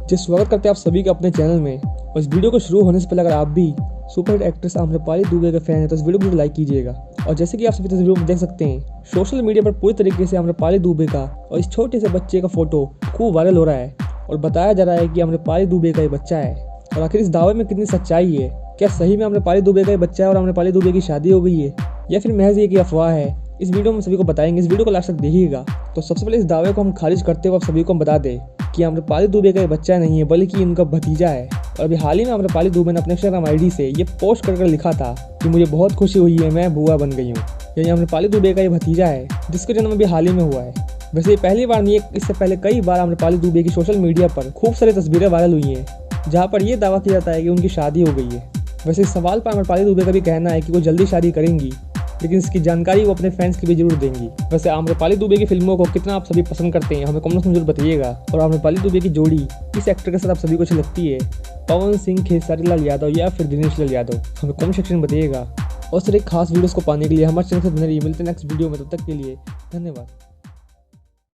जी स्वागत करते हैं आप सभी का अपने चैनल में। और इस वीडियो को शुरू होने से पहले अगर आप भी सुपरहिट एक्ट्रेस आम्रपाली दुबे के फैन हैं तो इस वीडियो को लाइक कीजिएगा। और जैसे कि आप सभी तस्वीरों में देख सकते हैं, सोशल मीडिया पर पूरी तरीके से आम्रपाली दुबे का और इस छोटे से बच्चे का फोटो खूब वायरल हो रहा है और बताया जा रहा है कि आम्रपाली दुबे का ये बच्चा है। और आखिर इस दावे में कितनी सच्चाई है? क्या सही में आम्रपाली दुबे का ये बच्चा है और आम्रपाली दुबे की शादी हो गई है, या फिर महज ये की अफवाह है? इस वीडियो में सभी को बताएंगे, इस वीडियो को लास्ट तक देखिएगा। तो सबसे पहले इस दावे को हम खारिज करते हुए आप सभी को हम बता दें कि आम्रपाली दुबे का ये बच्चा नहीं है बल्कि इनका भतीजा है। और अभी हाल ही में आम्रपाली दुबे ने अपने इंस्टाग्राम आईडी से ये पोस्ट कर लिखा था कि मुझे बहुत खुशी हुई है, मैं बुआ बन गई हूँ। यानी आम्रपाली दुबे का ये भतीजा है जिसका जन्म अभी हाल ही में हुआ है। वैसे ये पहली बार नहीं है, इससे पहले कई बार आम्रपाली दुबे की सोशल मीडिया पर खूब सारी तस्वीरें वायरल हुई हैं जहाँ पर यह दावा किया जाता है कि उनकी शादी हो गई है। वैसे इस सवाल पर आम्रपाली दुबे का भी कहना है कि वो जल्दी शादी करेंगी, लेकिन इसकी जानकारी वो अपने फैंस की भी जरूर देंगी। वैसे आम्रपाली दुबे की फिल्मों को कितना आप सभी पसंद करते हैं हमें कमेंट्स में जरूर बताइएगा। और आम्रपाली दुबे की जोड़ी किस एक्टर के साथ आप सभी को अच्छी लगती है, पवन सिंह, खेसारी लाल यादव या फिर दिनेश लाल यादव, हमें कमेंट सेक्शन में बताइएगा। और सिर्फ एक खास वीडियोस को पाने के लिए हमारे चैनल से बने रहिए। मिलते हैं नेक्स्ट वीडियो में, तब तक के लिए धन्यवाद।